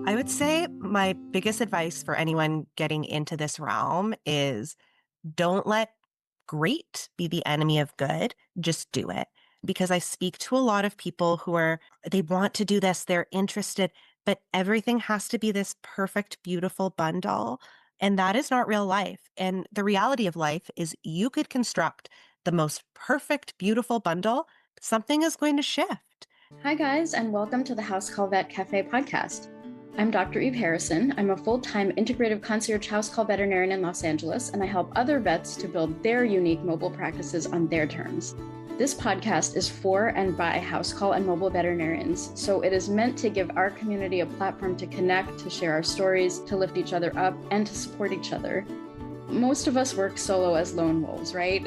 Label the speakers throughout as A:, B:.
A: I would say my biggest advice for anyone getting into this realm is don't let great be the enemy of good. Just do it. Because I speak to a lot of people they want to do this, they're interested, but everything has to be this perfect, beautiful bundle. And that is not real life. And the reality of life is you could construct the most perfect, beautiful bundle, but something is going to shift.
B: Hi, guys, and welcome to the House Call Vet Cafe podcast. I'm Dr. Eve Harrison. I'm a full-time integrative concierge house call veterinarian in Los Angeles, and I help other vets to build their unique mobile practices on their terms. This podcast is for and by house call and mobile veterinarians, so it is meant to give our community a platform to connect, to share our stories, to lift each other up, and to support each other. Most of us work solo as lone wolves, right?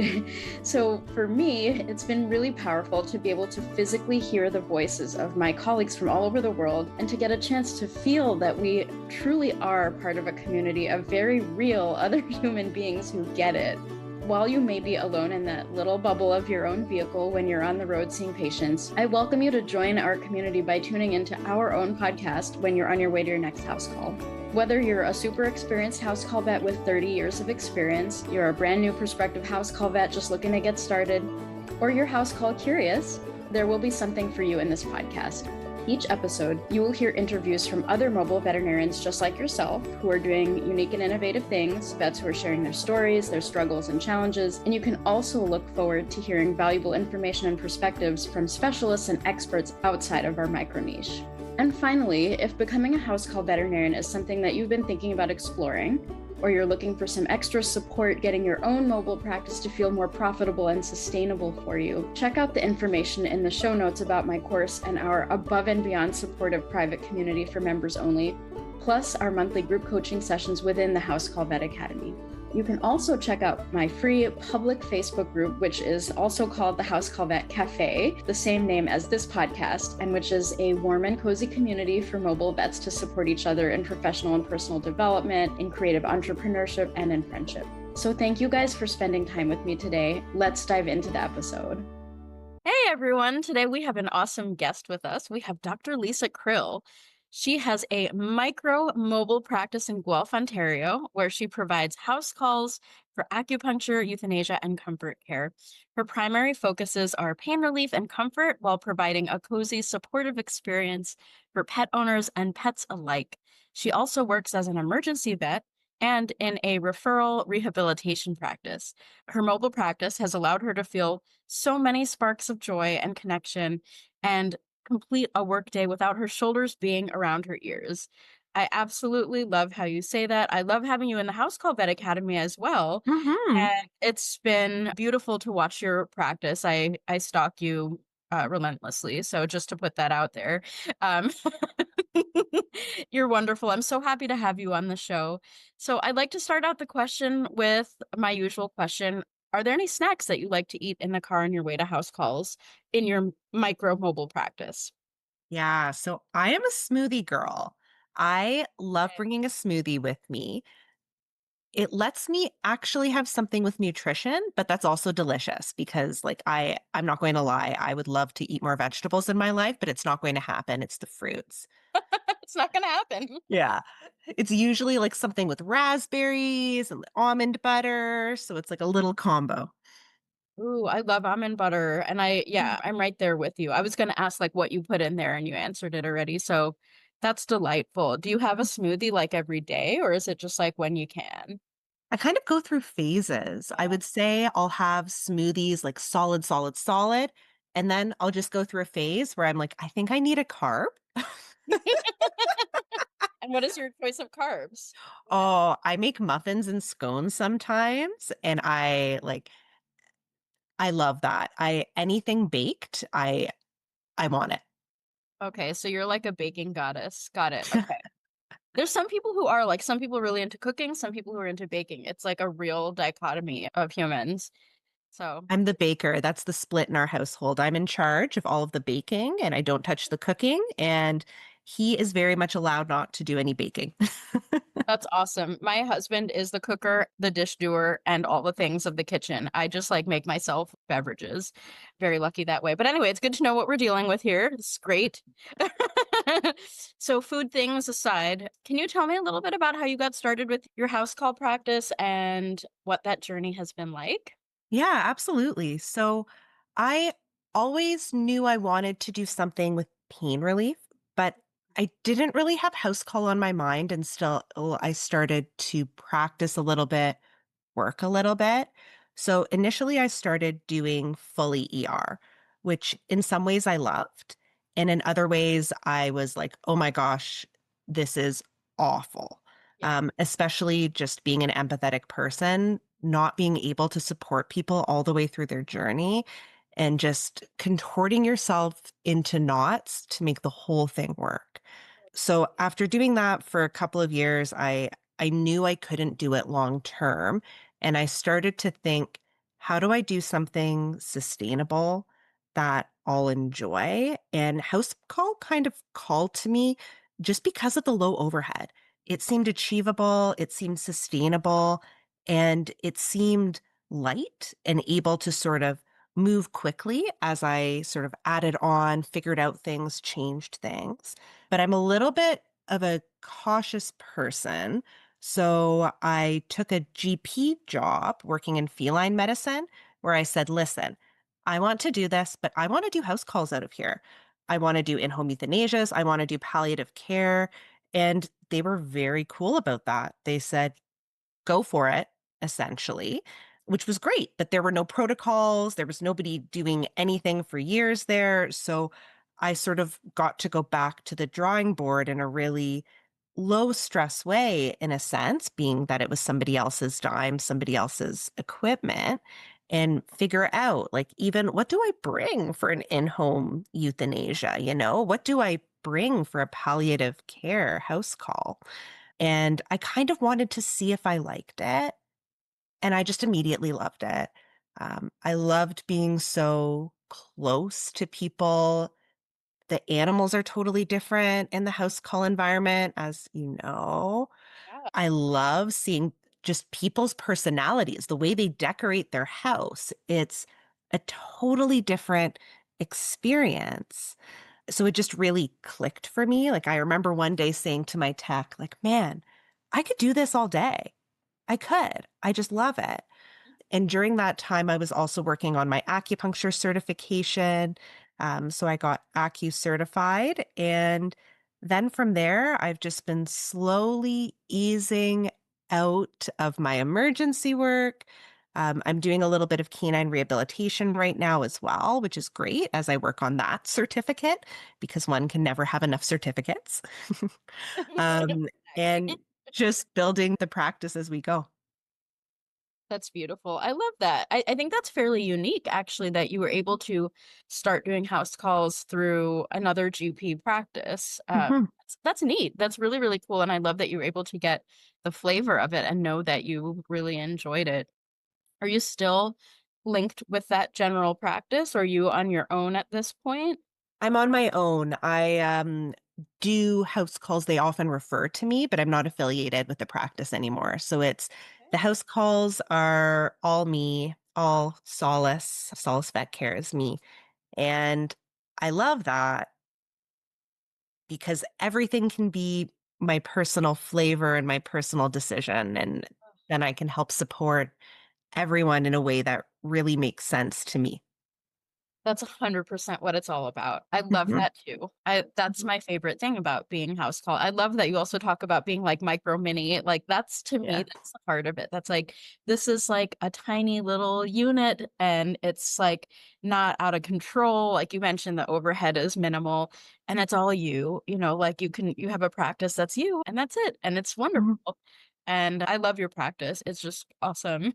B: So for me, it's been really powerful to be able to physically hear the voices of my colleagues from all over the world and to get a chance to feel that we truly are part of a community of very real other human beings who get it. While you may be alone in that little bubble of your own vehicle when you're on the road seeing patients, I welcome you to join our community by tuning into our own podcast when you're on your way to your next house call. Whether you're a super experienced house call vet with 30 years of experience, you're a brand new prospective house call vet just looking to get started, or you're house call curious, there will be something for you in this podcast. Each episode, you will hear interviews from other mobile veterinarians just like yourself who are doing unique and innovative things, vets who are sharing their stories, their struggles and challenges, and you can also look forward to hearing valuable information and perspectives from specialists and experts outside of our micro niche. And finally, if becoming a house call veterinarian is something that you've been thinking about exploring, or you're looking for some extra support getting your own mobile practice to feel more profitable and sustainable for you, check out the information in the show notes about my course and our above and beyond supportive private community for members only, plus our monthly group coaching sessions within the House Call Vet Academy. You can also check out my free public Facebook group, which is also called the House Call Vet Cafe, the same name as this podcast, and which is a warm and cozy community for mobile vets to support each other in professional and personal development, in creative entrepreneurship, and in friendship. So thank you guys for spending time with me today. Let's dive into the episode.
C: Hey everyone, today we have an awesome guest with us. We have Dr. Lisa Kril. She has a micro mobile practice in Guelph, Ontario, where she provides house calls for acupuncture, euthanasia, and comfort care. Her primary focuses are pain relief and comfort while providing a cozy, supportive experience for pet owners and pets alike. She also works as an emergency vet and in a referral rehabilitation practice. Her mobile practice has allowed her to feel so many sparks of joy and connection and complete a workday without her shoulders being around her ears. I absolutely love how you say that. I love having you in the House Call Vet Academy as well.
A: Mm-hmm.
C: And it's been beautiful to watch your practice. I stalk you relentlessly. So just to put that out there, um, you're wonderful. I'm so happy to have you on the show. So I'd like to start out the question with my usual question. Are there any snacks that you like to eat in the car on your way to house calls in your micro mobile practice?
A: Yeah, so I am a smoothie girl. I love
C: Okay.
A: bringing a smoothie with me. It lets me actually have something with nutrition, but that's also delicious because I'm not going to lie, I would love to eat more vegetables in my life, but it's not going to happen. It's the fruits.
C: It's not going to happen.
A: Yeah. It's usually like something with raspberries and almond butter, so it's like a little combo.
C: Ooh, I love almond butter. And I'm right there with you. I was going to ask like what you put in there and you answered it already. So that's delightful. Do you have a smoothie like every day or is it just like when you can?
A: I kind of go through phases. I would say I'll have smoothies like solid, solid, solid. And then I'll just go through a phase where I'm like, I think I need a carb.
C: And what is your choice of carbs?
A: Oh, I make muffins and scones sometimes. And I love that. Anything baked, I want it.
C: Okay, so you're like a baking goddess. Got it. Okay. There's some people who are like, some people are really into cooking, some people who are into baking. It's like a real dichotomy of humans. So,
A: I'm the baker. That's the split in our household. I'm in charge of all of the baking and I don't touch the cooking. And he is very much allowed not to do any baking.
C: that's awesome. My husband is the cooker, the dish doer, and all the things of the kitchen. I just like make myself beverages. Very lucky that way. But anyway, it's good to know what we're dealing with here. It's great. So, food things aside, can you tell me a little bit about how you got started with your house call practice and what that journey has been like?
A: Yeah, absolutely. So I always knew I wanted to do something with pain relief, but I didn't really have house call on my mind. And still, I started to practice a little bit, work a little bit. So initially, I started doing fully ER, which in some ways I loved. And in other ways, I was like, oh my gosh, this is awful.
C: Yeah.
A: Especially just being an empathetic person, not being able to support people all the way through their journey and just contorting yourself into knots to make the whole thing work. So after doing that for a couple of years, I knew I couldn't do it long term, and I started to think, how do I do something sustainable that I'll enjoy? And house call kind of called to me just because of the low overhead. It seemed achievable, it seemed sustainable, and it seemed light and able to sort of move quickly as I sort of added on, figured out things, changed things. But I'm a little bit of a cautious person. So I took a GP job working in feline medicine where I said, listen, I want to do this, but I want to do house calls out of here. I want to do in home euthanasias. I want to do palliative care. And they were very cool about that. They said, go for it, essentially, which was great. But there were no protocols. There was nobody doing anything for years there. So I sort of got to go back to the drawing board in a really low stress way, in a sense, being that it was somebody else's dime, somebody else's equipment, and figure out, like, even what do I bring for an in home euthanasia? What do I bring for a palliative care house call? And I kind of wanted to see if I liked it. And I just immediately loved it. I loved being so close to people. The animals are totally different in the house call environment, as you know.
C: Yeah.
A: I love seeing just people's personalities, the way they decorate their house. It's a totally different experience. So it just really clicked for me. Like, I remember one day saying to my tech, like, man, I could do this all day. I could. I just love it. And during that time, I was also working on my acupuncture certification. So I got acu certified. And then from there, I've just been slowly easing out of my emergency work. I'm doing a little bit of canine rehabilitation right now as well, which is great as I work on that certificate because one can never have enough certificates. um, and
C: Exactly.
A: just building the practice as we go.
C: That's beautiful. I love that. I think that's fairly unique, actually, that you were able to start doing house calls through another GP practice.
A: Mhm.
C: That's neat. That's really, really cool. And I love that you were able to get the flavor of it and know that you really enjoyed it. Are you still linked with that general practice? Or are you on your own at this point?
A: I'm on my own. I do house calls. They often refer to me, but I'm not affiliated with the practice anymore. So the house calls are all me, all Solace. Solace Vet Care is me. And I love that because everything can be my personal flavor and my personal decision. And then I can help support everyone in a way that really makes sense to me.
C: That's 100% what it's all about. I love
A: Mhm.
C: that too. That's my favorite thing about being house call. I love that you also talk about being like micro mini. Like that's to me,
A: Yeah.
C: that's the heart of it. That's like this is like a tiny little unit and it's like not out of control. Like you mentioned, the overhead is minimal and it's all you. Like you have a practice that's you and that's it. And it's
A: Mhm.
C: wonderful. And I love your practice. It's just awesome.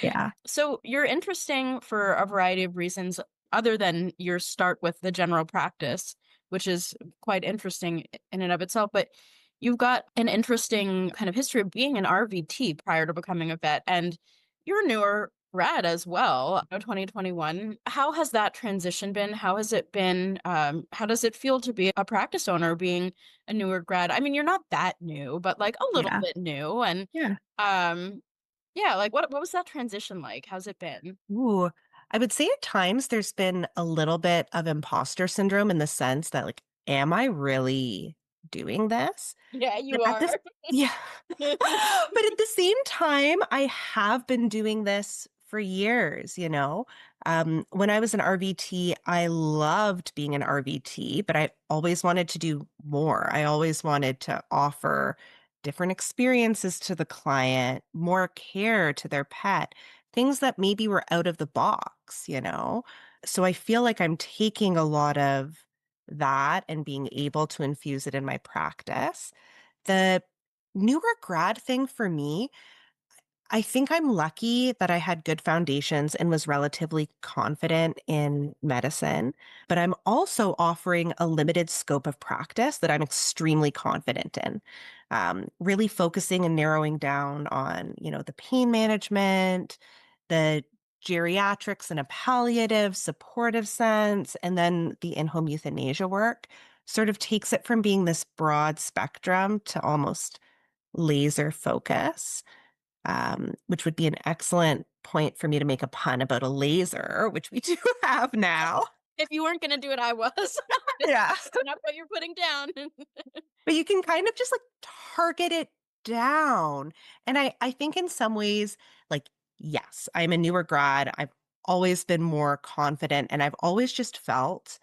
A: Yeah.
C: So you're interesting for a variety of reasons other than your start with the general practice, which is quite interesting in and of itself. But you've got an interesting kind of history of being an RVT prior to becoming a vet, and you're a newer grad as well. 2021. How has that transition been? How has it been? How does it feel to be a practice owner being a newer grad? I mean, you're not that new, but like a little
A: Yeah.
C: bit new. And
A: Yeah.
C: um, yeah, like what was that transition like? How's it been?
A: Ooh, I would say at times there's been a little bit of imposter syndrome in the sense that, like, am I really doing this?
C: Yeah,
A: But
C: you
A: at this
C: are.
A: yeah. But at the same time, I have been doing this for years, you know? When I was an RVT, I loved being an RVT, but I always wanted to do more. I always wanted to offer different experiences to the client, more care to their pet, things that maybe were out of the box, you know? So I feel like I'm taking a lot of that and being able to infuse it in my practice. The newer grad thing for me, I think I'm lucky that I had good foundations and was relatively confident in medicine, but I'm also offering a limited scope of practice that I'm extremely confident in. Really focusing and narrowing down on, the pain management, the geriatrics in a palliative, supportive sense, and then the in-home euthanasia work sort of takes it from being this broad spectrum to almost laser focus, which would be an excellent point for me to make a pun about a laser, which we do have now.
C: If you weren't gonna do it, I was.
A: Yeah.
C: It's not what you're putting down.
A: But you can kind of just like target it down. And I think in some ways, like, yes, I'm a newer grad. I've always been more confident and I've always just felt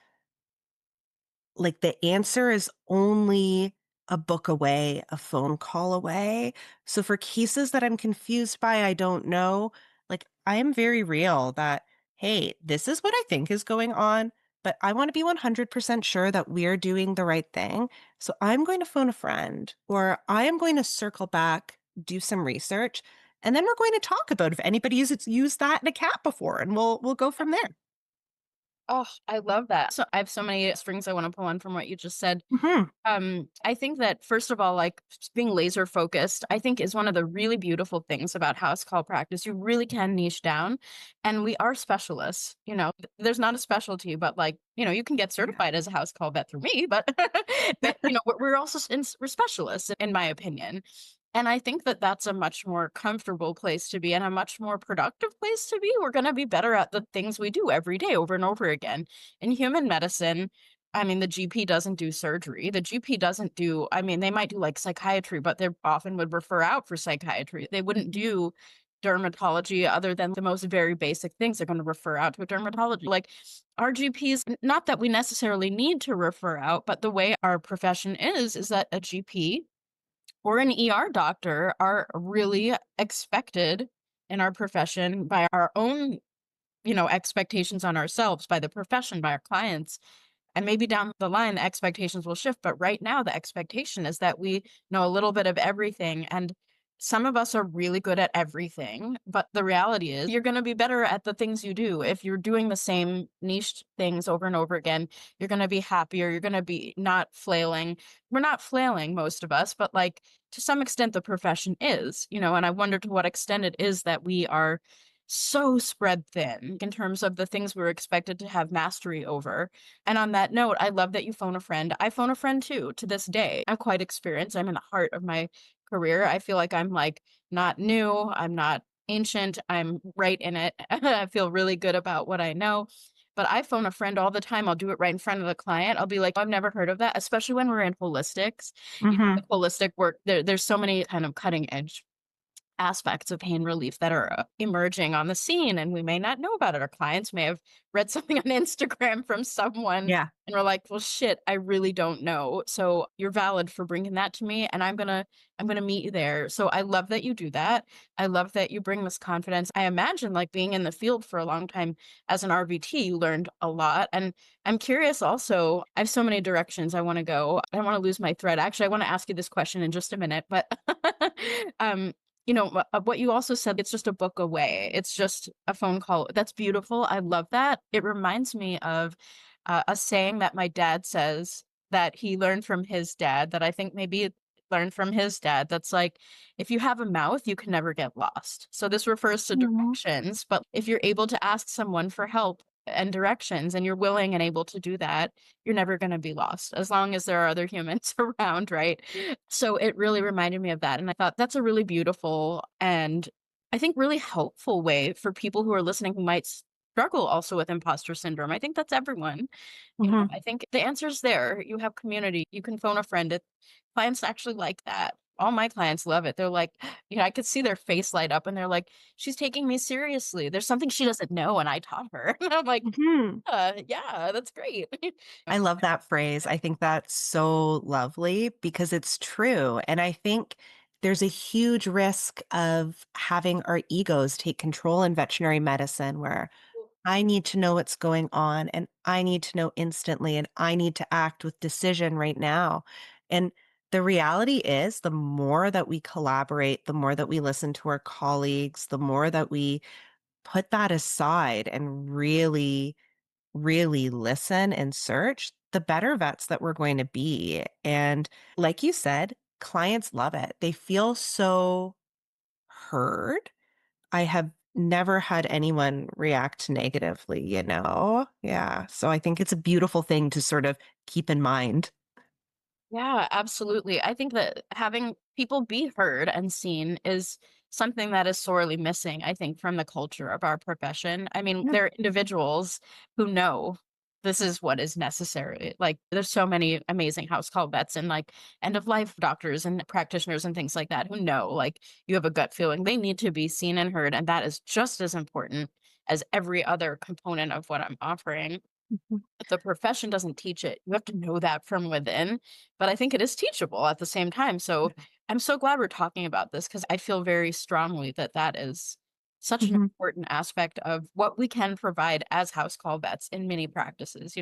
A: like the answer is only a book away, a phone call away. So for cases that I'm confused by, I don't know, like I am very real that, hey, this is what I think is going on, but I want to be 100% sure that we're doing the right thing. So I'm going to phone a friend or I am going to circle back, do some research, and then we're going to talk about if anybody's used that in a cat before and we'll go from there.
C: Oh, I love that. So I have so many strings I wanna pull on from what you just said.
A: Mhm.
C: I think that first of all, like being laser focused, I think is one of the really beautiful things about house call practice. You really can niche down, and we are specialists. There's not a specialty, but like you can get certified as a house call vet through me, but but we're also we're specialists in my opinion. And I think that that's a much more comfortable place to be and a much more productive place to be. We're going to be better at the things we do every day over and over again. In human medicine, I mean, the GP doesn't do surgery. The GP doesn't do, I mean, they might do like psychiatry, but they often would refer out for psychiatry. They wouldn't do dermatology other than the most very basic things. They're going to refer out to a dermatology. Like our GPs, not that we necessarily need to refer out, but the way our profession is that a GP or an ER doctor are really expected in our profession by our own, expectations on ourselves, by the profession, by our clients. And maybe down the line, the expectations will shift. But right now, the expectation is that we know a little bit of everything. And some of us are really good at everything. But the reality is, you're going to be better at the things you do. If you're doing the same niche things over and over again, you're going to be happier. You're going to be not flailing. We're not flailing, most of us, but like to some extent, the profession is, and I wonder to what extent it is that we are so spread thin in terms of the things we're expected to have mastery over. And on that note, I love that you phone a friend. I phone a friend too to this day. I'm quite experienced. I'm in the heart of my career. I feel like I'm like not new. I'm not ancient. I'm right in it. I feel really good about what I know. But I phone a friend all the time. I'll do it right in front of the client. I'll be like, I've never heard of that, especially when we're in holistics.
A: Mhm.
C: Like holistic work, there's so many kind of cutting edge aspects of pain relief that are emerging on the scene and we may not know about it. Our clients may have read something on Instagram from someone
A: Yeah.
C: and we're like, well, shit, I really don't know. So you're valid for bringing that to me and I'm going to meet you there. So I love that you do that. I love that you bring this confidence. I imagine like being in the field for a long time as an RVT, you learned a lot. And I'm curious also, I have so many directions I want to go. I don't want to lose my thread. Actually, I want to ask you this question in just a minute, but um what you also said, it's just a book away. It's just a phone call. That's beautiful. I love that. It reminds me of a saying that my dad says that he learned from his dad, that I think maybe learned from his dad. That's like, if you have a mouth, you can never get lost. So this refers to
A: Mhm.
C: directions, but if you're able to ask someone for help and directions and you're willing and able to do that, you're never going to be lost as long as there are other humans around, right? So it really reminded me of that. And I thought that's a really beautiful and I think really helpful way for people who are listening who might struggle also with imposter syndrome. I think that's everyone.
A: Mhm.
C: I think the answer's there. You have community. You can phone a friend. Clients actually like that. All my clients love it. They're like, I could see their face light up and they're like, she's taking me seriously. There's something she doesn't know and I taught her. And I'm like,
A: Mhm.
C: yeah, that's great.
A: I love that phrase. I think that's so lovely because it's true. And I think there's a huge risk of having our egos take control in veterinary medicine where I need to know what's going on and I need to know instantly and I need to act with decision right now. And the reality is, the more that we collaborate, the more that we listen to our colleagues, the more that we put that aside and really listen and search, the better vets that we're going to be. And like you said, clients love it. They feel so heard. I have never had anyone react negatively. Yeah. So I think it's a beautiful thing to sort of keep in mind.
C: Yeah, absolutely. I think that having people be heard and seen is something that is sorely missing, I think, from the culture of our profession. I mean,
A: Yeah.
C: there are individuals who know this is what is necessary. Like, there's so many amazing house call vets and like end of life doctors and practitioners and things like that who know, like, you have a gut feeling. They need to be seen and heard. And that is just as important as every other component of what I'm offering.
A: Mhm.
C: The profession doesn't teach it. You have to know that from within, but I think it is teachable at the same time. So I'm so glad we're talking about this because I feel very strongly that that is such an
A: Mhm.
C: important aspect of what we can provide as house call vets in many practices.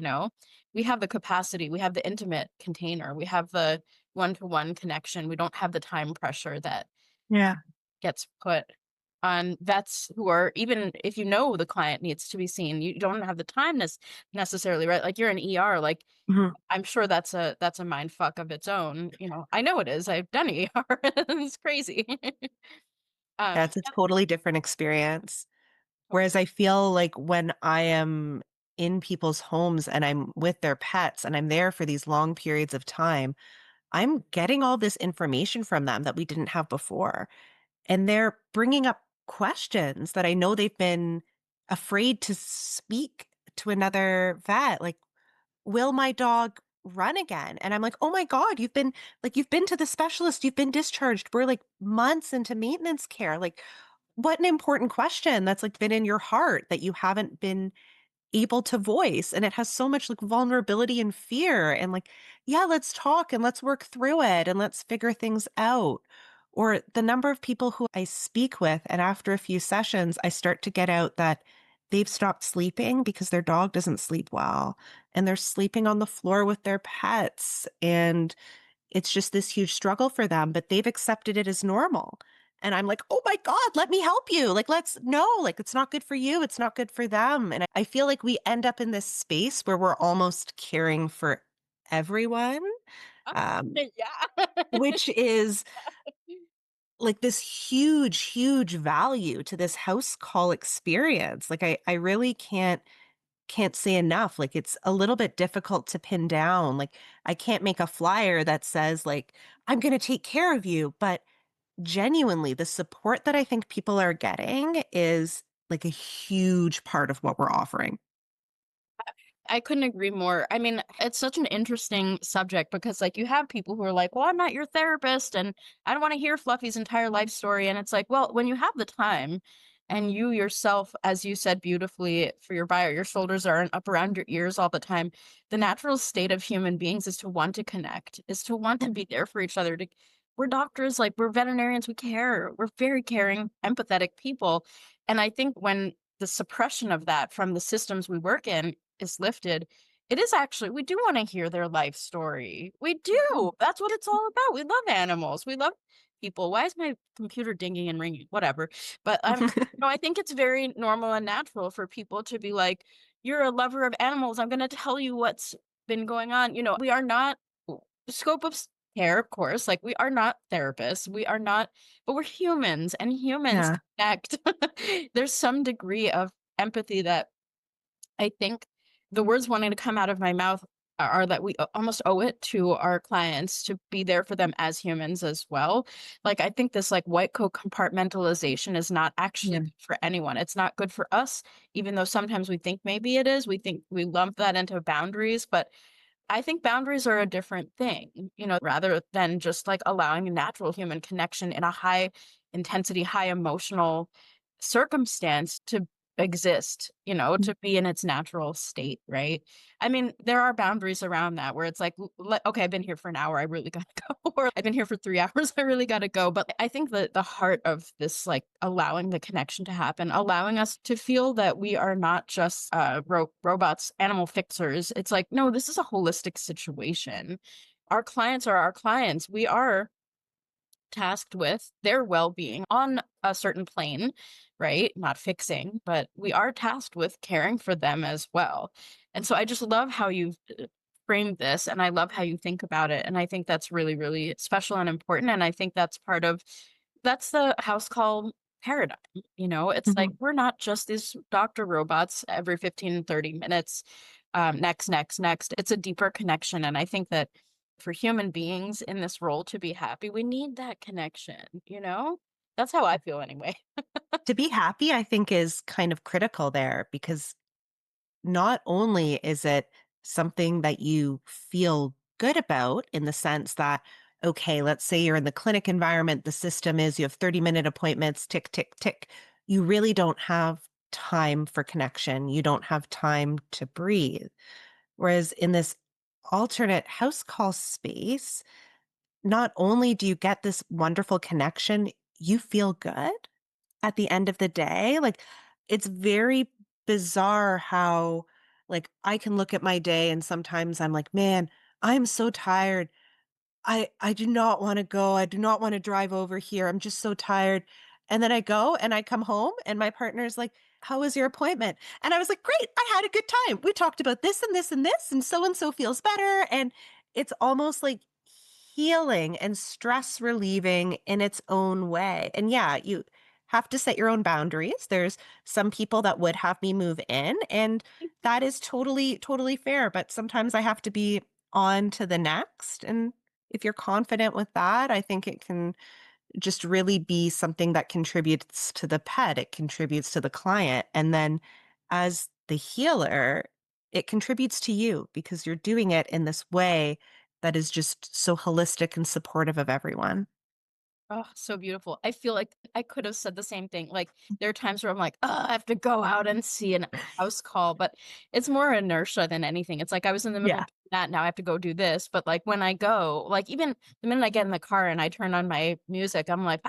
C: We have the capacity, we have the intimate container, we have the one-to-one connection. We don't have the time pressure that
A: Yeah.
C: gets put on vets who are, even if you know the client needs to be seen, you don't have the time necessarily, right? Like, you're an ER, like,
A: Mhm.
C: I'm sure that's a mind fuck of its own. I know it is. I've done ER. It's crazy.
A: That's a
C: Yeah,
A: totally different experience. Whereas
C: totally.
A: I feel like when I am in people's homes and I'm with their pets and I'm there for these long periods of time, I'm getting all this information from them that we didn't have before. And they're bringing up questions that I know they've been afraid to speak to another vet. Like, will my dog run again? And I'm like, oh my God, you've been to the specialist, you've been discharged. We're like months into maintenance care. Like, what an important question that's like been in your heart that you haven't been able to voice, and it has so much like vulnerability and fear and like, yeah, let's talk and let's work through it and let's figure things out. Or the number of people who I speak with and after a few sessions I start to get out that they've stopped sleeping because their dog doesn't sleep well and they're sleeping on the floor with their pets, and it's just this huge struggle for them, but they've accepted it as normal. And I'm like, "Oh my God, let me help you. Like, let's no, like, it's not good for you. It's not good for them." And I feel like we end up in this space where we're almost caring for everyone, um,
C: Yeah.
A: which is like this huge value to this house call experience. Like, I really can't say enough. Like, it's a little bit difficult to pin down. Like, I can't make a flyer that says like, "I'm gonna take care of you," but genuinely, the support that I think people are getting is like a huge part of what we're offering.
C: I couldn't agree more. I mean, it's such an interesting subject because, like, you have people who are like, well, I'm not your therapist and I don't want to hear Fluffy's entire life story. And it's like, well, when you have the time and you yourself, as you said beautifully for your bio, your shoulders aren't up around your ears all the time. The natural state of human beings is to want to connect, is to want to be there for each other. We're doctors, like, we're veterinarians, we care. We're very caring, empathetic people. And I think when the suppression of that from the systems we work in is lifted, it is actually, we do wanna hear their life story. We
A: Mhm.
C: do. That's what it's all about. We love animals. We love people. Why is my computer dinging and ringing? Whatever. But I think it's very normal and natural for people to be like, "You're a lover of animals. I'm gonna tell you what's been going on." We are not the scope of care, of course, like, we are not therapists. We are not, but we're humans, and humans
A: Yeah.
C: connect. There's some degree of empathy that I think the words wanting to come out of my mouth are that we almost owe it to our clients to be there for them as humans as well. Like, I think this like white coat compartmentalization is not actually
A: Yeah.
C: good for anyone. It's not good for us, even though sometimes we think maybe it is. We think we lump that into boundaries, but I think boundaries are a different thing, rather than just like allowing a natural human connection in a high intensity, high emotional circumstance to exist, to be in its natural state, right? I mean, there are boundaries around that where it's like, okay, I've been here for an hour, I really gotta go, or I've been here for 3 hours, I really gotta go. But I think that the heart of this, like allowing the connection to happen, allowing us to feel that we are not just robots, animal fixers. It's like, no, this is a holistic situation. Our clients are our clients. We are tasked with their well-being on a certain plane, right? Not fixing, but we are tasked with caring for them as well. And so I just love how you've framed this, and I love how you think about it. And I think that's really, really special and important. And I think that's the house call paradigm. It's like
A: Mhm.
C: we're not just these doctor robots every 15, 30 minutes. Next, next, next. It's a deeper connection. And I think that for human beings in this role to be happy, we need that connection? That's how I feel anyway.
A: To be happy, I think, is kind of critical there because not only is it something that you feel good about in the sense that, okay, let's say you're in the clinic environment, the system is you have 30-minute appointments, tick, tick, tick. You really don't have time for connection. You don't have time to breathe. Whereas in this alternate house call space, not only do you get this wonderful connection, you feel good at the end of the day. Like, it's very bizarre how, like, I can look at my day and sometimes I'm like, "Man, I'm so tired. I do not wanna go. I do not wanna drive over here. I'm just so tired." And then I go and I come home and my partner's like, "How was your appointment?" And I was like, "Great. I had a good time. We talked about this and so feels better." And it's almost like healing and stress relieving in its own way. And yeah, you have to set your own boundaries. There's some people that would have me move in, and that is totally, totally fair. But sometimes I have to be on to the next. And if you're confident with that, I think it can just really be something that contributes to the pet, it contributes to the client. And then as the healer, it contributes to you because you're doing it in this way that is just so holistic and supportive of everyone.
C: Oh, so beautiful. I feel like I could have said the same thing. Like, there are times where I'm like, oh, I have to go out and see a house call, but it's more inertia than anything. It's like I was in the middle
A: Yeah.
C: of doing that. Now I have to go do this. But like when I go, like even the minute I get in the car and I turn on my music, I'm like,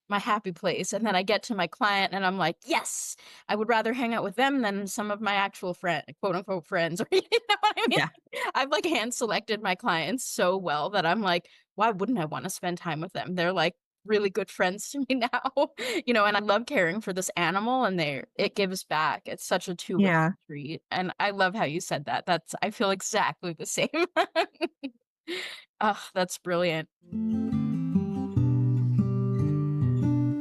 C: my happy place. And then I get to my client and I'm like, yes, I would rather hang out with them than some of my actual quote unquote friends. Or you know what I mean?
A: Yeah.
C: I've like hand selected my clients so well that I'm like, why wouldn't I want to spend time with them? They're like really good friends to me now, and I love caring for this animal and it gives back. It's such a two-way
A: Yeah.
C: street. And I love how you said that. I feel exactly the same. Oh, that's brilliant.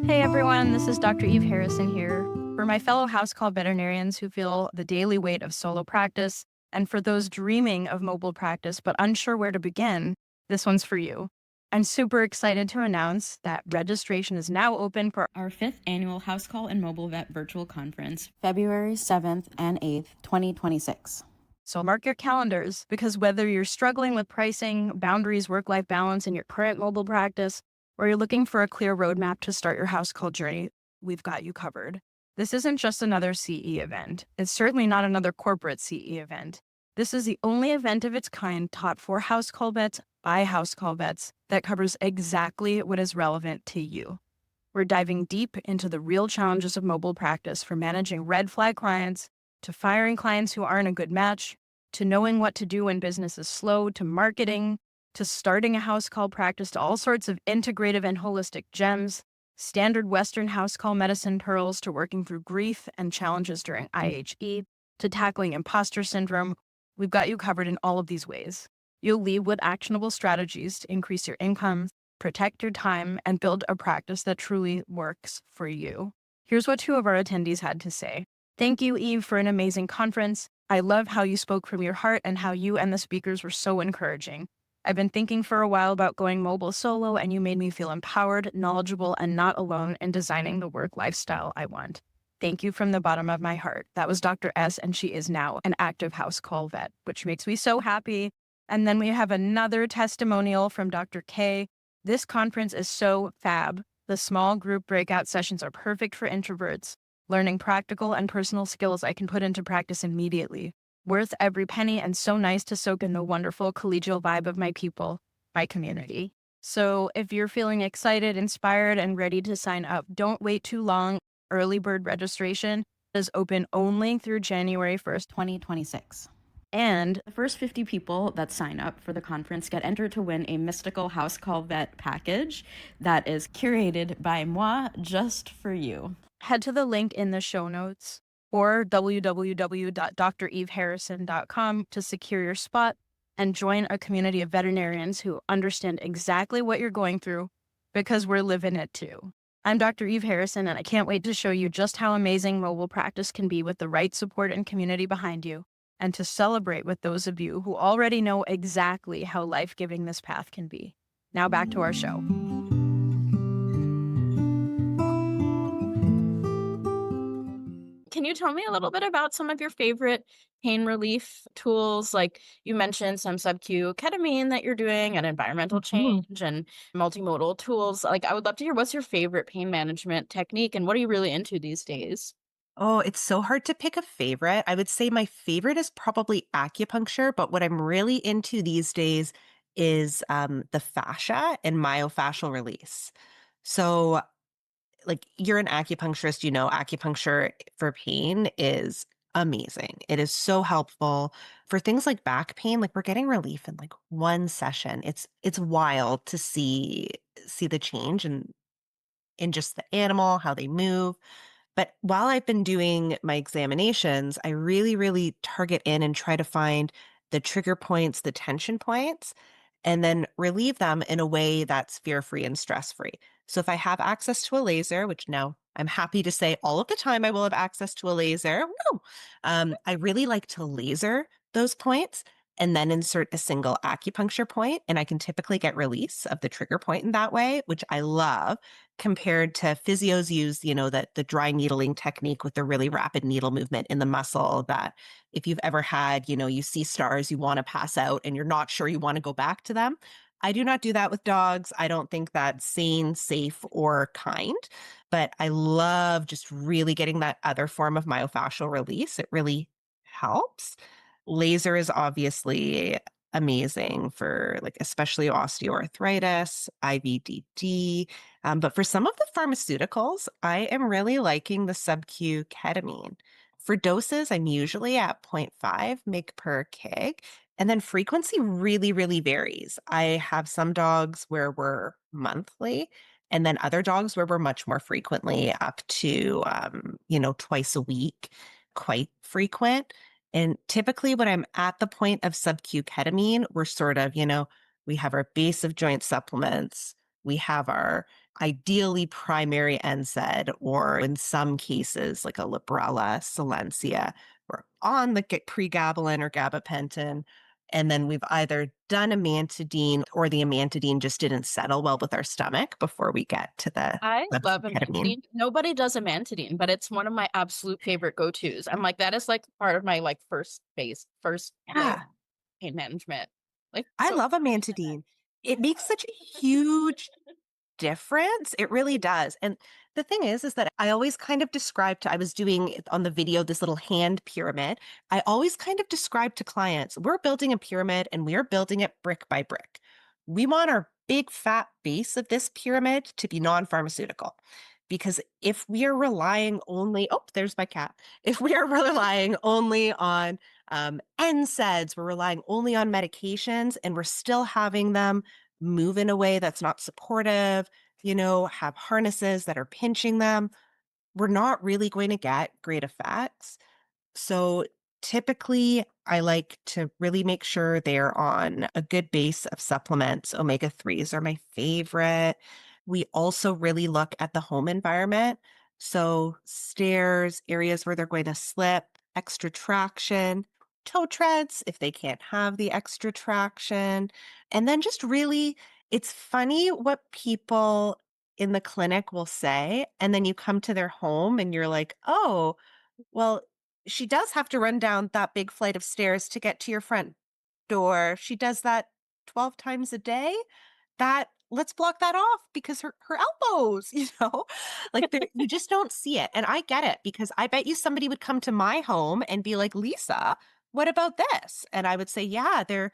C: Hey everyone, this is Dr. Eve Harrison here. For my fellow house call veterinarians who feel the daily weight of solo practice, and for those dreaming of mobile practice but unsure where to begin, this one's for you. I'm super excited to announce that registration is now open for our fifth annual House Call and Mobile Vet Virtual Conference, February 7th and 8th, 2026. So mark your calendars because whether you're struggling with pricing, boundaries, work life balance in your current mobile practice, or you're looking for a clear roadmap to start your house call journey, we've got you covered. This isn't just another CE event. It's certainly not another corporate CE event. This is the only event of its kind taught for house call vets by house call vets that covers exactly what is relevant to you. We're diving deep into the real challenges of mobile practice, from managing red flag clients to firing clients who aren't a good match, to knowing what to do when business is slow, to marketing, to starting a house call practice, to all sorts of integrative and holistic gems, standard Western house call medicine pearls, to working through grief and challenges during IHE, to tackling imposter syndrome. We've got you covered in all of these ways. You'll leave with actionable strategies to increase your income, protect your time, and build a practice that truly works for you. Here's what two of our attendees had to say. Thank you, Eve, for an amazing conference.
D: I love how you spoke from your heart and how you and the speakers were so encouraging. I've been thinking for a while about going mobile solo, and you made me feel empowered, knowledgeable, and not alone in designing the work lifestyle I want. Thank you from the bottom of my heart. That was Dr. S, and she is now an active house call vet, which makes me so happy. And then we have another testimonial from Dr. K. This conference is so fab. The small group breakout sessions are perfect for introverts, learning practical and personal skills I can put into practice immediately. Worth every penny and so nice to soak in the wonderful collegial vibe of my people, my community. So if you're feeling excited, inspired, and ready to sign up, don't wait too long. Early bird registration is open only through January 1st, 2026. And the first 50 people that sign up for the conference get entered to win a mystical house call vet package that is curated by moi just for you. Head to the link in the show notes or www.dreveharrison.com to secure your spot and join a community of veterinarians who understand exactly what you're going through because we're living it too. I'm Dr. Eve Harrison, and I can't wait to show you just how amazing mobile practice can be with the right support and community behind you, and to celebrate with those of you who already know exactly how life-giving this path can be. Now back to our show.
C: Can you tell me a little bit about some of your favorite pain relief tools? Like you mentioned some sub-Q ketamine that you're doing and environmental
A: Mhm.
C: change and multimodal tools. Like I would love to hear what's your favorite pain management technique and what are you really into these days?
A: Oh, it's so hard to pick a favorite. I would say my favorite is probably acupuncture, but what I'm really into these days is the fascia and myofascial release. So, like, you're an acupuncturist, you know, acupuncture for pain is amazing. It is so helpful for things like back pain. Like, we're getting relief in like one session. It's wild to see the change in just the animal, how they move. But while I've been doing my examinations, I really, really target in and try to find the trigger points, the tension points, and then relieve them in a way that's fear free and stress free. So if I have access to a laser, which now I'm happy to say all of the time I will have access to a laser, woo, I really like to laser those points and then insert a single acupuncture point, and I can typically get release of the trigger point in that way, which I love compared to physios use, you know, that the dry needling technique with the really rapid needle movement in the muscle that if you've ever had, you know, you see stars, you want to pass out and you're not sure you want to go back to them. I do not do that with dogs. I don't think that's sane, safe, or kind, but I love just really getting that other form of myofascial release. It really helps. Laser is obviously amazing for like especially osteoarthritis, IVDD, but for some of the pharmaceuticals, I am really liking the sub-Q ketamine. For doses, I'm usually at zero point 0.5 mg per kg, and then frequency really, really varies. I have some dogs where we're monthly, and then other dogs where we're much more frequently, up to twice a week, quite frequent. And typically, when I'm at the point of sub-Q ketamine, we're sort of, we have our base of joint supplements, we have our ideally primary NSAID, or in some cases, like a Librela, Silencia. We're on the pregabalin or gabapentin. And then we've either done amantadine or the amantadine just didn't settle well with our stomach before we get to the
C: I love
A: ketamine.
C: amantadine. Nobody does amantadine, but it's one of my absolute favorite go-tos. I'm like, that is like part of my like first like
A: Yeah.
C: pain management. Like
A: I
C: so
A: love amantadine. It makes such a huge difference. It really does. And the thing is that I always kind of describe to, I was doing it on the video, this little hand pyramid. I always kind of describe to clients, we're building a pyramid and we are building it brick by brick. We want our big fat base of this pyramid to be non-pharmaceutical. Because if we are relying only, oh, there's my cat. If we are relying only on NSAIDs, we're relying only on medications, and we're still having them move in a way that's not supportive, have harnesses that are pinching them, we're not really going to get great effects. So typically, I like to really make sure they're on a good base of supplements. Omega 3s are my favorite. We also really look at the home environment. So, stairs, areas where they're going to slip, extra traction. toe treads if they can't have the extra traction. And then just really, it's funny what people in the clinic will say. And then you come to their home and you're like, oh, well, she does have to run down that big flight of stairs to get to your front door. She does that 12 times a day. That let's block that off because her elbows, like you just don't see it. And I get it because I bet you somebody would come to my home and be like, Lisa, what about this? And I would say, yeah, there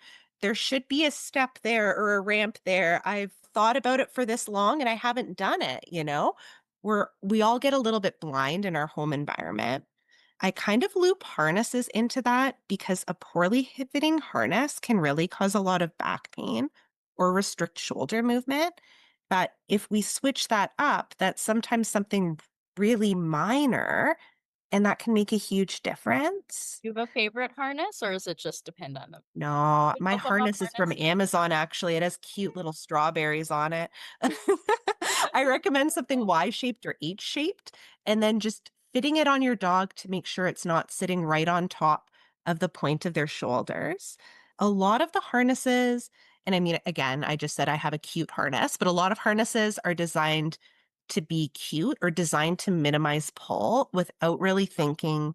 A: should be a step there or a ramp there. I've thought about it for this long and I haven't done it. We all get a little bit blind in our home environment. I kind of loop harnesses into that because a poorly fitting harness can really cause a lot of back pain or restrict shoulder movement. But if we switch that up, that's sometimes something really minor and that can make a huge difference.
C: You have a favorite harness, or is it just depend on them?
A: No,
C: We
A: my
C: both love
A: harness is from
C: harness.
A: Amazon, actually. It has cute little strawberries on it. I recommend something Y-shaped or H-shaped, and then just fitting it on your dog to make sure it's not sitting right on top of the point of their shoulders. A lot of the harnesses, and I mean, again, I just said I have a cute harness, but a lot of harnesses are designed to be cute or designed to minimize pull without really thinking,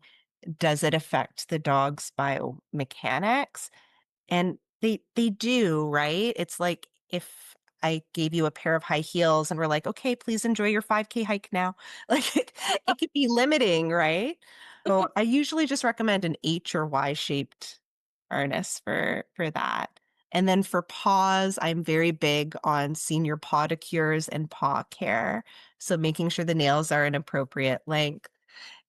A: does it affect the dog's biomechanics? And they do, right? It's like if I gave you a pair of high heels and we're like, "Okay, please enjoy your 5K hike now." Like it could be limiting, right? So I usually just recommend an H or Y-shaped harness for that. And then for paws, I'm very big on senior podicures and paw care. So making sure the nails are an appropriate length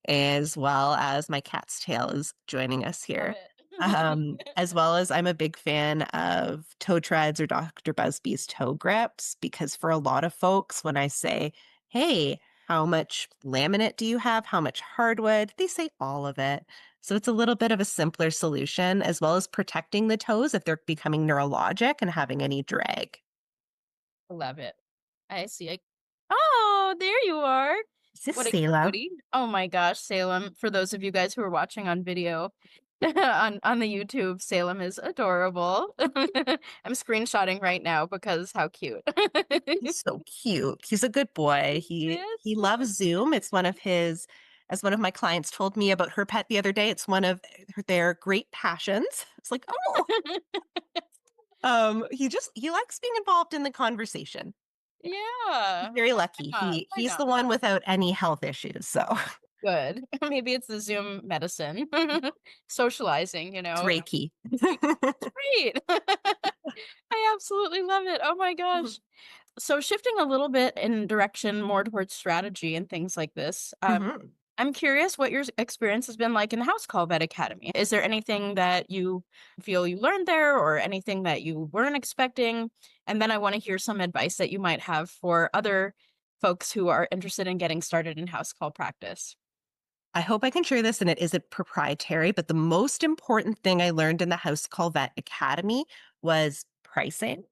A: as well as my cat's tail is joining us
C: Love
A: here.
C: it.
A: As well as I'm a big fan of toe treads or Dr. Busby's toe grips, because for a lot of folks, when I say, hey, how much laminate do you have? How much hardwood? They say all of it. So it's a little bit of a simpler solution, as well as protecting the toes if they're becoming neurologic and having any drag.
C: Love it. I see. Oh, there you are.
A: Is this
C: What a
A: Selah?
C: cutie. Oh my gosh, Salem. For those of you guys who are watching on video, on the YouTube, Salem is adorable. I'm screenshotting right now because how cute.
A: He's so cute. He's a good boy. He
C: Yes.
A: loves Zoom. It's one of his as one of my clients told me about her pet the other day, it's one of their great passions. It's like, "Oh." He likes being involved in the conversation. He's
C: Yeah.
A: very lucky.
C: Why not? Why
A: He's
C: not?
A: the one without any health issues, so
C: Good. Maybe it's the Zoom medicine. Socializing,
A: it's Reiki.
C: Great. I absolutely love it. Oh my gosh. So shifting a little bit in direction more towards strategy and things like this,
A: Mhm.
C: I'm curious what your experience has been like in the House Call Vet Academy. Is there anything that you feel you learned there or anything that you weren't expecting? And then I want to hear some advice that you might have for other folks who are interested in getting started in house call practice.
A: I hope I can share this and it isn't proprietary, but the most important thing I learned in the House Call Vet Academy was pricing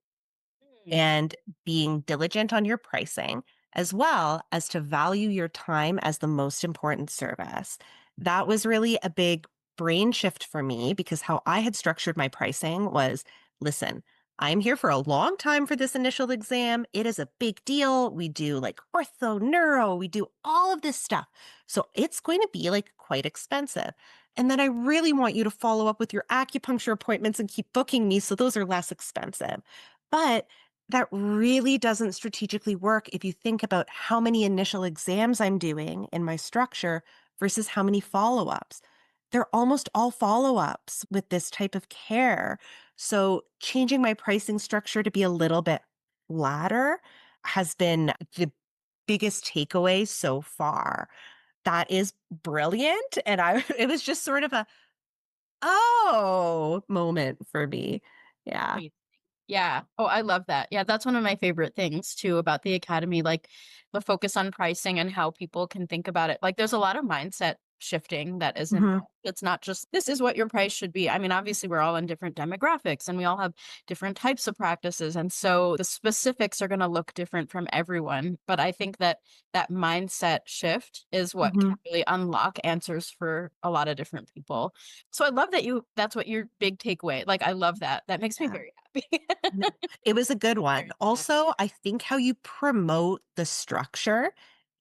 C: Mm.
A: and being diligent on your pricing, as well as to value your time as the most important service. That was really a big brain shift for me because how I had structured my pricing was, listen, I'm here for a long time for this initial exam. It is a big deal. We do like ortho, neuro, we do all of this stuff. So it's going to be like quite expensive. And then I really want you to follow up with your acupuncture appointments and keep booking me so those are less expensive. But that really doesn't strategically work if you think about how many initial exams I'm doing in my structure versus how many follow ups. They're almost all follow ups with this type of care. So, changing my pricing structure to be a little bit flatter has been the biggest takeaway so far. That is brilliant. And it was just sort of a, oh, moment for me. Yeah.
C: Amazing. Yeah. Oh, I love that. Yeah, that's one of my favorite things too about the academy, like the focus on pricing and how people can think about it. Like there's a lot of mindset shifting that is involved.
A: Mhm.
C: It's not just this is what your price should be. I mean, obviously we're all in different demographics and we all have different types of practices. And so the specifics are going to look different from everyone. But I think that that mindset shift is what can
A: Mhm.
C: really unlock answers for a lot of different people. So I love that that's what your big takeaway. Like, I love that. That makes me
A: Yeah.
C: very happy.
A: No, it was a good one. Also, I think how you promote the structure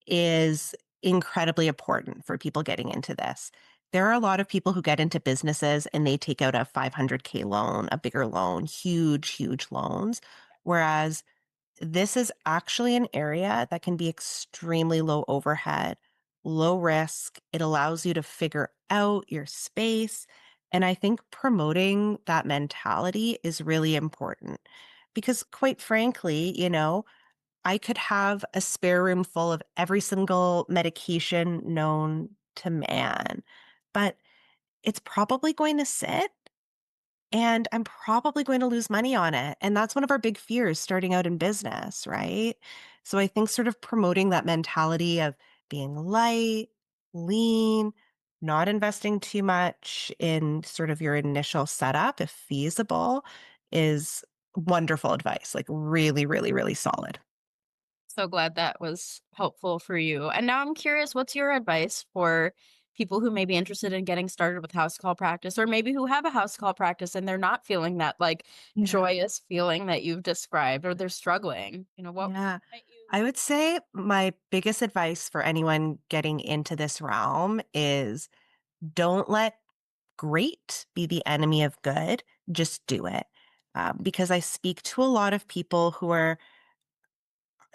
A: is incredibly important for people getting into this. There are a lot of people who get into businesses and they take out a 500K loan, a bigger loan, huge, huge loans. Whereas this is actually an area that can be extremely low overhead, low risk. It allows you to figure out your space. And I think promoting that mentality is really important because, quite frankly, I could have a spare room full of every single medication known to man, but it's probably going to sit and I'm probably going to lose money on it. And that's one of our big fears starting out in business, right? So I think sort of promoting that mentality of being light, lean, not investing too much in sort of your initial setup, if feasible, is wonderful advice. Like really, really, really solid.
C: So glad that was helpful for you. And now I'm curious, what's your advice for people who may be interested in getting started with house call practice, or maybe who have a house call practice and they're not feeling that like
A: Yeah.
C: joyous feeling that you've described, or they're struggling? What
A: Yeah.
C: might you?
A: I would say my biggest advice for anyone getting into this realm is don't let great be the enemy of good. Just do it. Because I speak to a lot of people who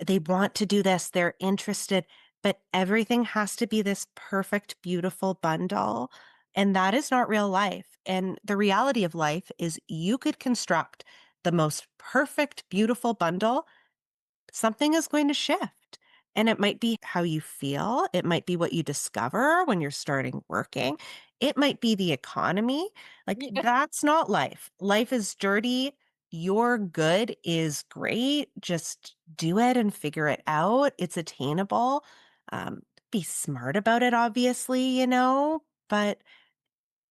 A: they want to do this, they're interested, but everything has to be this perfect, beautiful bundle. And that is not real life. And the reality of life is you could construct the most perfect, beautiful bundle, something is going to shift. And it might be how you feel. It might be what you discover when you're starting working. It might be the economy. Like,
C: Yeah.
A: that's not life. Life is dirty. Your good is great. Just do it and figure it out. It's attainable. Be smart about it, obviously, but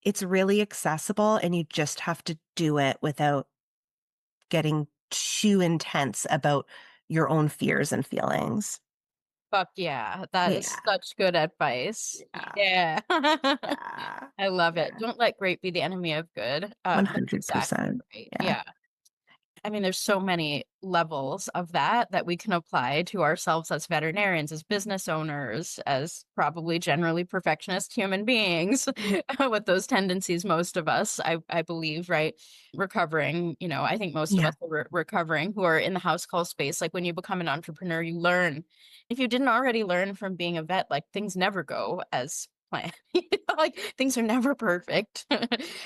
A: it's really accessible and you just have to do it without getting too intense about your own fears and feelings.
C: Fuck yeah. That is
A: Yeah,
C: such good advice.
A: yeah,
C: Yeah.
A: yeah,
C: I love it.
A: yeah.
C: Don't let great be the enemy of good. That's exactly
A: 100%.
C: right.
A: Yeah.
C: Yeah. I mean, there's so many levels of that we can apply to ourselves as veterinarians, as business owners, as probably generally perfectionist human beings with those tendencies, most of us, I believe, right? Recovering, I think most of
A: Yeah.
C: us are recovering who are in the house call space. Like when you become an entrepreneur, you learn. If you didn't already learn from being a vet, like things never go as planned. Like things are never perfect.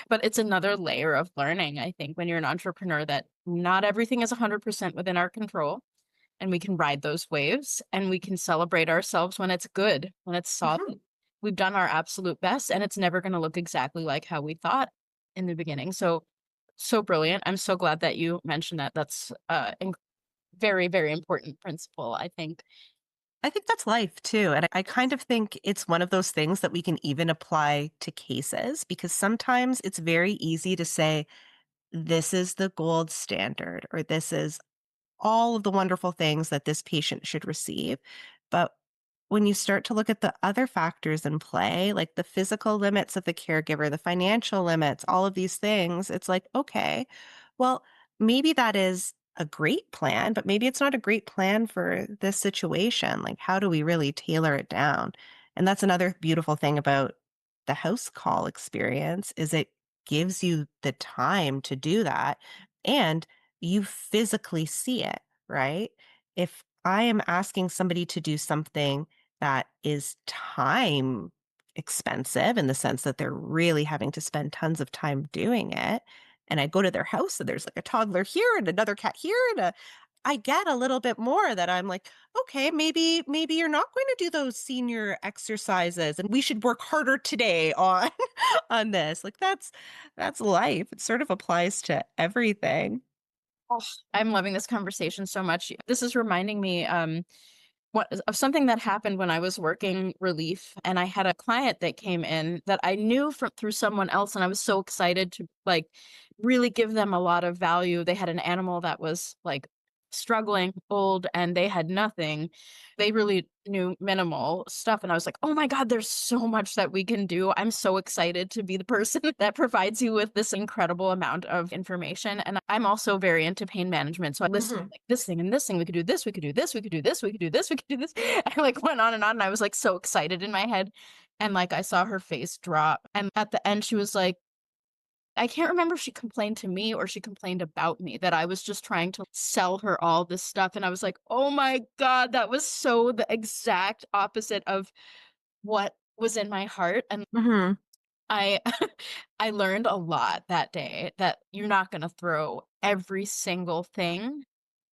C: But it's another layer of learning, I think, when you're an entrepreneur that not everything is 100% within our control, and we can ride those waves and we can celebrate ourselves when it's good, when it's
A: Mhm.
C: solid. We've done our absolute best and it's never going to look exactly like how we thought in the beginning. So, so brilliant. I'm so glad that you mentioned that. That's very, very important principle, I think.
A: I think that's life too. And I kind of think it's one of those things that we can even apply to cases because sometimes it's very easy to say, this is the gold standard, or this is all of the wonderful things that this patient should receive. But when you start to look at the other factors in play, like the physical limits of the caregiver, the financial limits, all of these things, it's like, okay, well, maybe that is a great plan, but maybe it's not a great plan for this situation. Like, how do we really tailor it down? And that's another beautiful thing about the house call experience is it gives you the time to do that. And you physically see it, right? If I am asking somebody to do something that is time expensive in the sense that they're really having to spend tons of time doing it, and I go to their house and there's like a toddler here and another cat here I get a little bit more that I'm like, okay, maybe you're not going to do those senior exercises and we should work harder today on on this. Like that's life. It sort of applies to everything.
C: Oh, I'm loving this conversation so much. This is reminding me, what of something that happened when I was working relief, and I had a client that came in that I knew from through someone else, and I was so excited to like really give them a lot of value. They had an animal that was like struggling, old, and they had nothing. They really knew minimal stuff, and I was like, "Oh my god, there's so much that we can do. I'm so excited to be the person that provides you with this incredible amount of information." And I'm also very into pain management, so I listed
A: Mhm.
C: like this thing and this thing. We could do this, we could do this, we could do this, we could do this, we could do this. I like went on, and I was like so excited in my head. And like I saw her face drop. And at the end, she was like, I can't remember if she complained to me or she complained about me that I was just trying to sell her all this stuff. And I was like, oh my God, that was so the exact opposite of what was in my heart. And
A: Mhm.
C: I I learned a lot that day that you're not gonna throw every single thing.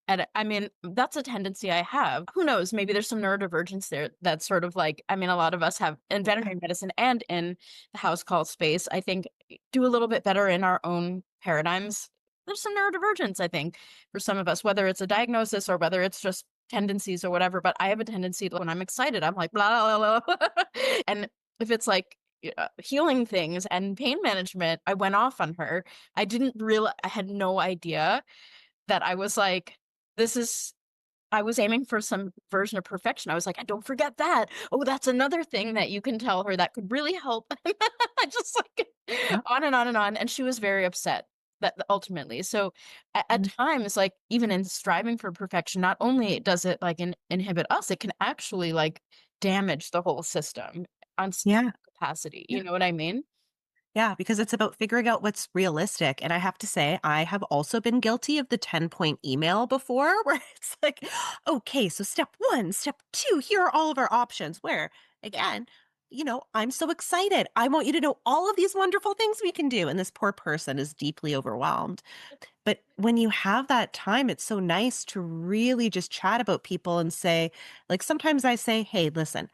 C: And I mean, that's a tendency I have. Who knows? Maybe there's some neurodivergence there that's sort of like, I mean, a lot of us have in veterinary medicine and in the house call space, I think do a little bit better in our own paradigms. There's some neurodivergence, I think, for some of us, whether it's a diagnosis or whether it's just tendencies or whatever. But I have a tendency to, when I'm excited, I'm like, blah, blah, blah. And if it's like, healing things and pain management, I went off on her. I didn't realize, I had no idea that I was like, this is I was aiming for some version of perfection. I was like, "And don't forget that. Oh, that's another thing that you can tell her that could really help." I just like
A: Yep.
C: on and on and on, and she was very upset that ultimately. So at
A: Mhm.
C: times, like even in striving for perfection, not only does it like inhibit us, it can actually like damage the whole system on some
A: Yeah.
C: capacity.
A: Yeah.
C: You know what I mean?
A: Yeah, because it's about figuring out what's realistic. And I have to say, I have also been guilty of the 10-point email before, where it's like, okay, so step one, step two, here are all of our options. Where, again, I'm so excited. I want you to know all of these wonderful things we can do. And this poor person is deeply overwhelmed. But when you have that time, it's so nice to really just chat about people and say, like, sometimes I say, hey, listen,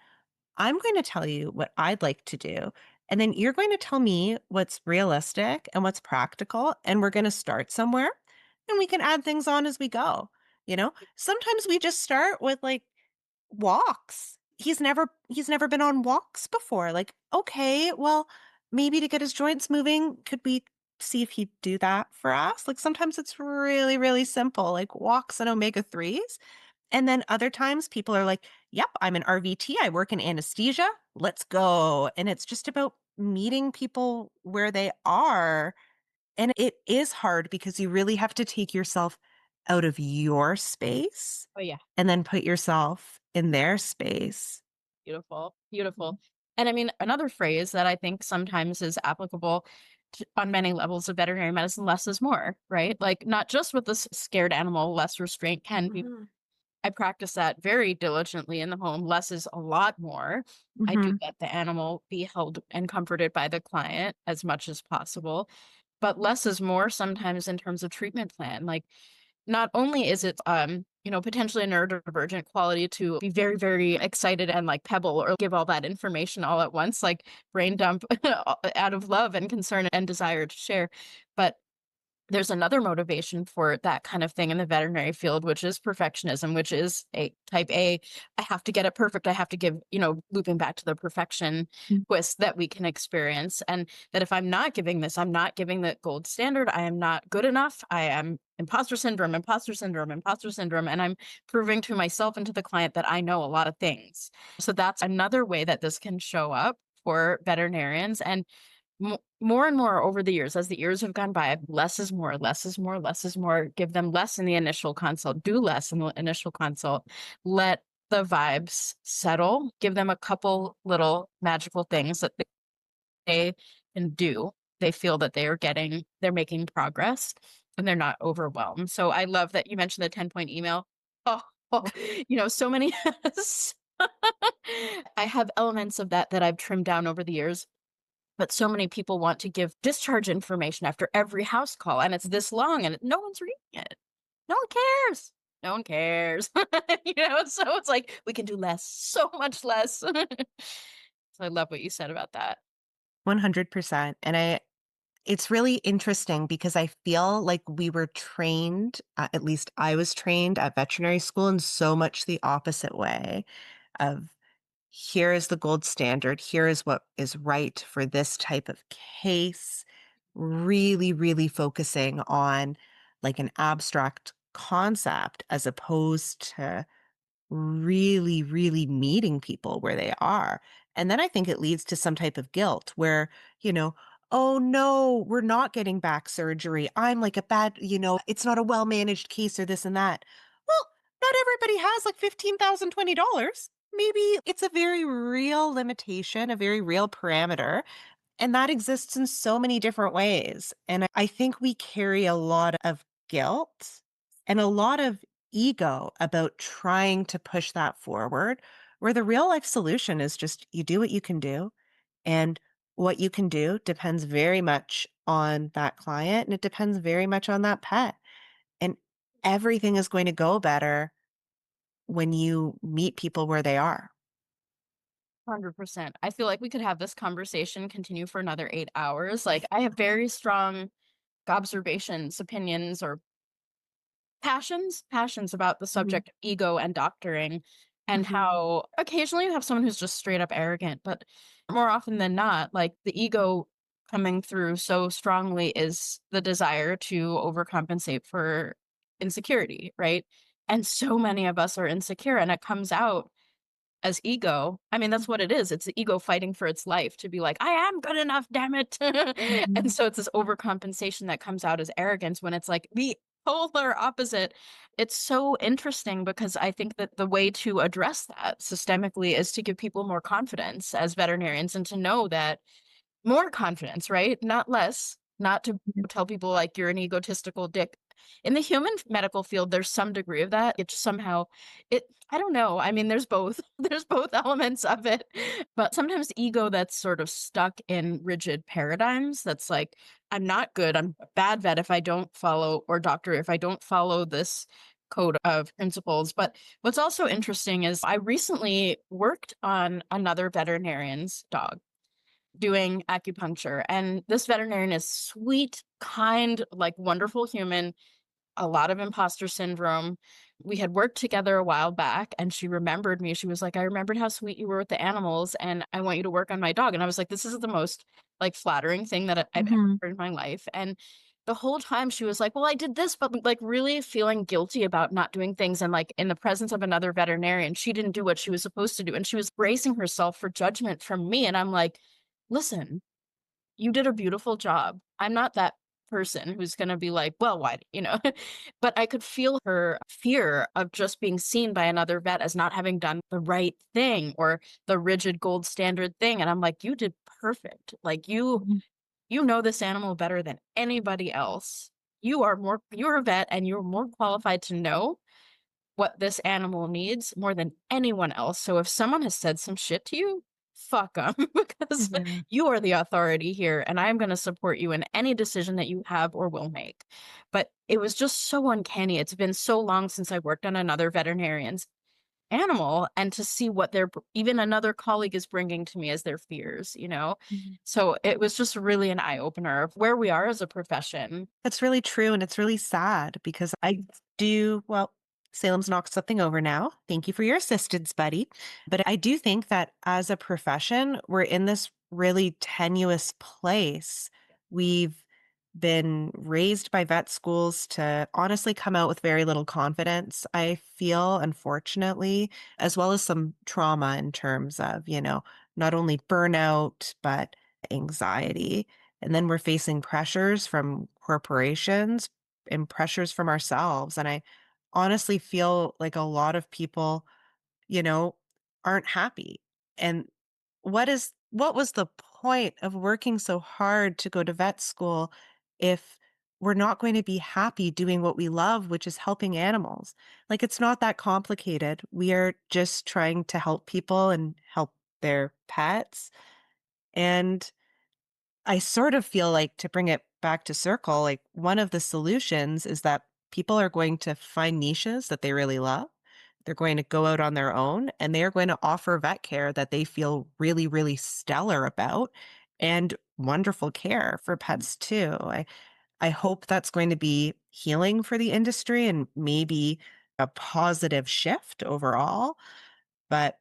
A: I'm going to tell you what I'd like to do. And then you're going to tell me what's realistic and what's practical. And we're going to start somewhere and we can add things on as we go. Sometimes we just start with like walks. He's never been on walks before. Like, okay, well, maybe to get his joints moving, could we see if he'd do that for us? Like sometimes it's really, really simple, like walks and omega 3s. And then other times people are like, yep, I'm an RVT. I work in anesthesia. Let's go. And it's just about meeting people where they are. And it is hard because you really have to take yourself out of your space
C: Oh yeah.
A: and then put yourself in their space.
C: Beautiful, beautiful.
A: Mhm.
C: And I mean, another phrase that I think sometimes is applicable on many levels of veterinary medicine, less is more, right? Like not just with this scared animal, less restraint can be.
A: Mhm.
C: I practice that very diligently in the home. Less is a lot more. I do
A: Mhm.
C: let the animal be held and comforted by the client as much as possible. But less is more sometimes in terms of treatment plan. Like not only is it, potentially a neurodivergent quality to be very, very excited and like pebble or give all that information all at once, like brain dump out of love and concern and desire to share. But there's another motivation for that kind of thing in the veterinary field, which is perfectionism, which is a type A. I have to get it perfect. I have to give, looping back to the perfection
A: Mm.
C: twist that we can experience. And that if I'm not giving this, I'm not giving the gold standard. I am not good enough. I am imposter syndrome, imposter syndrome, imposter syndrome. And I'm proving to myself and to the client that I know a lot of things. So that's another way that this can show up for veterinarians. And more and more over the years, as the years have gone by, less is more, less is more, less is more. Give them less in the initial consult, do less in the initial consult, let the vibes settle, give them a couple little magical things that they can do. They feel that they're making progress and they're not overwhelmed. So I love that you mentioned the 10-point email. Oh, oh, so many. I have elements of that I've trimmed down over the years, but so many people want to give discharge information after every house call, and it's this long, and no one's reading it. No one cares. No one cares. So it's like we can do less, so much less. So I love what you said about that.
A: 100%. And It's really interesting because I feel like we were trained, at least I was trained at veterinary school in so much the opposite way of here is the gold standard, here is what is right for this type of case, really, really focusing on like an abstract concept as opposed to really, really meeting people where they are. And then I think it leads to some type of guilt where, you know, oh no, we're not getting back surgery. I'm like a bad, it's not a well managed case or this and that. Well, not everybody has like $15,020. Maybe it's a very real limitation, a very real parameter. And that exists in so many different ways. And I think we carry a lot of guilt and a lot of ego about trying to push that forward, where the real life solution is just you do what you can do. And what you can do depends very much on that client and it depends very much on that pet. And everything is going to go better when you meet people where they are.
C: 100%. I feel like we could have this conversation continue for another 8 hours. Like, I have very strong observations, opinions, or passions about the
A: Mhm.
C: subject of ego and doctoring, and how occasionally you have someone who's just straight up arrogant, but more often than not, like, the ego coming through so strongly is the desire to overcompensate for insecurity, right? And so many of us are insecure, and it comes out as ego. I mean, that's what it is. It's the ego fighting for its life to be like, "I am good enough, damn it." And
A: Mhm.
C: so it's this overcompensation that comes out as arrogance when it's like the polar opposite. It's so interesting because I think that the way to address that systemically is to give people more confidence as veterinarians and to know that more confidence, right? Not less. Not to tell people like you're an egotistical dick. In the human medical field, there's some degree of that. It just somehow it I don't know. I mean, there's both. There's both elements of it. But sometimes ego that's sort of stuck in rigid paradigms that's like, I'm not good. I'm a bad vet if I don't follow or doctor if I don't follow this code of principles. But what's also interesting is I recently worked on another veterinarian's dog doing acupuncture. And this veterinarian is sweet, kind, like wonderful human, a lot of imposter syndrome. We had worked together a while back and she remembered me. She was like, I remembered how sweet you were with the animals and I want you to work on my dog. And I was like, this is the most like flattering thing that I've ever
A: Mhm.
C: heard in my life. And the whole time she was like, well, I did this, but like really feeling guilty about not doing things. And like in the presence of another veterinarian, she didn't do what she was supposed to do. And she was bracing herself for judgment from me. And I'm like, listen, you did a beautiful job. I'm not that person who's gonna be like, "Well, why," you know? But I could feel her fear of just being seen by another vet as not having done the right thing or the rigid gold standard thing, and I'm like, "You did perfect. Like,
A: Mhm.
C: you know this animal better than anybody else. You're a vet, and you're more qualified to know what this animal needs more than anyone else. So if someone has said some shit to you, fuck them because
A: Yeah.
C: you are the authority here and I'm going to support you in any decision that you have or will make. But it was just so uncanny. It's been so long since I worked on another veterinarian's animal and to see what even another colleague is bringing to me as their fears, you know?
A: Mhm.
C: So it was just really an eye opener of where we are as a profession.
A: That's really true, and it's really sad because Salem's knocked something over now. Thank you for your assistance, buddy. But I do think that as a profession, we're in this really tenuous place. We've been raised by vet schools to honestly come out with very little confidence, I feel, unfortunately, as well as some trauma in terms of, not only burnout, but anxiety. And then we're facing pressures from corporations and pressures from ourselves. And I honestly feel like a lot of people, you know, aren't happy. And what was the point of working so hard to go to vet school if we're not going to be happy doing what we love, which is helping animals? Like it's not that complicated. We are just trying to help people and help their pets. And I sort of feel like to bring it back to circle, like one of the solutions is that people are going to find niches that they really love. They're going to go out on their own and they are going to offer vet care that they feel really, really stellar about. and wonderful care for pets too. I hope that's going to be healing for the industry and maybe a positive shift overall. But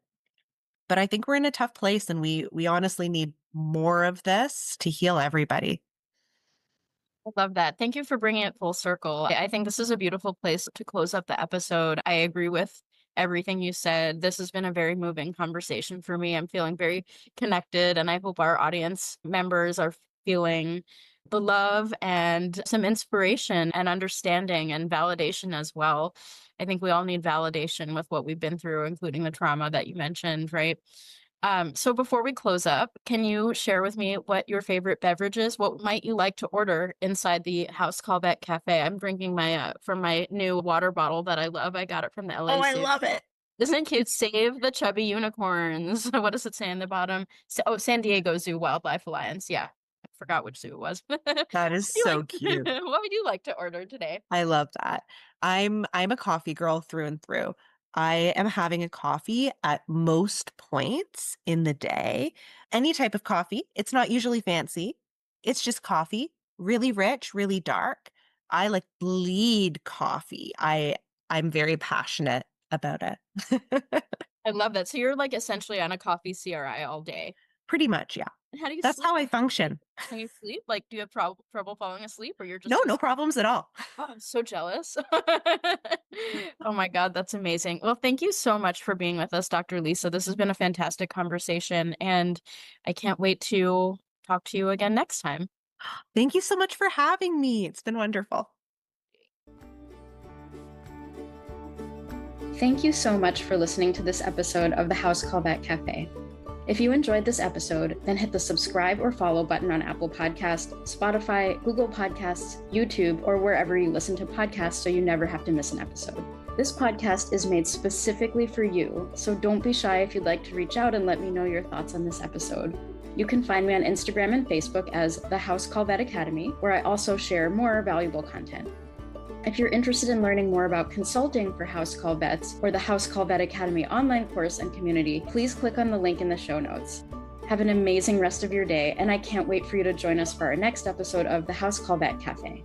A: I think we're in a tough place and we honestly need more of this to heal everybody.
C: I love that. Thank you for bringing it full circle. I think this is a beautiful place to close up the episode. I agree with everything you said. This has been a very moving conversation for me. I'm feeling very connected, and I hope our audience members are feeling the love and some inspiration and understanding and validation as well. I think we all need validation with what we've been through, including the trauma that you mentioned, right? So before we close up, can you share with me what your favorite beverage is? What might you like to order inside the House Call Vet Cafe? I'm drinking my from my new water bottle that I love. I got it from the
A: Oh,
C: LA
A: I
C: Zoo.
A: love it.
C: Isn't it cute? Save the chubby unicorns. What does it say in the bottom? Oh, San Diego Zoo Wildlife Alliance. Yeah, I forgot which zoo it was. What
A: That is
C: would you like?
A: so cute.
C: What would you like to order today?
A: I love that. I'm a coffee girl through and through. I am having a coffee at most points in the day. Any type of coffee. It's not usually fancy. It's just coffee, really rich, really dark. I like bleed coffee. I'm very passionate about it.
C: I love that. So you're like essentially on a coffee CRI all day.
A: Pretty much, yeah.
C: And how do you
A: That's
C: sleep?
A: how I function.
C: Can you sleep? Like, do you have trouble falling asleep, or you're just
A: No,
C: so
A: no problems at all.
C: oh, I'm so jealous. Oh my God, that's amazing. Well, thank you so much for being with us, Dr. Lisa. This has been a fantastic conversation, and I can't wait to talk to you again next time.
A: Thank you so much for having me. It's been wonderful.
B: Thank you so much for listening to this episode of the House Call Vet Cafe. If you enjoyed this episode, then hit the subscribe or follow button on Apple Podcasts, Spotify, Google Podcasts, YouTube, or wherever you listen to podcasts so you never have to miss an episode. This podcast is made specifically for you, so don't be shy if you'd like to reach out and let me know your thoughts on this episode. You can find me on Instagram and Facebook as the House Call Vet Academy, where I also share more valuable content. If you're interested in learning more about consulting for House Call Vets or the House Call Vet Academy online course and community, please click on the link in the show notes. Have an amazing rest of your day, and I can't wait for you to join us for our next episode of the House Call Vet Cafe.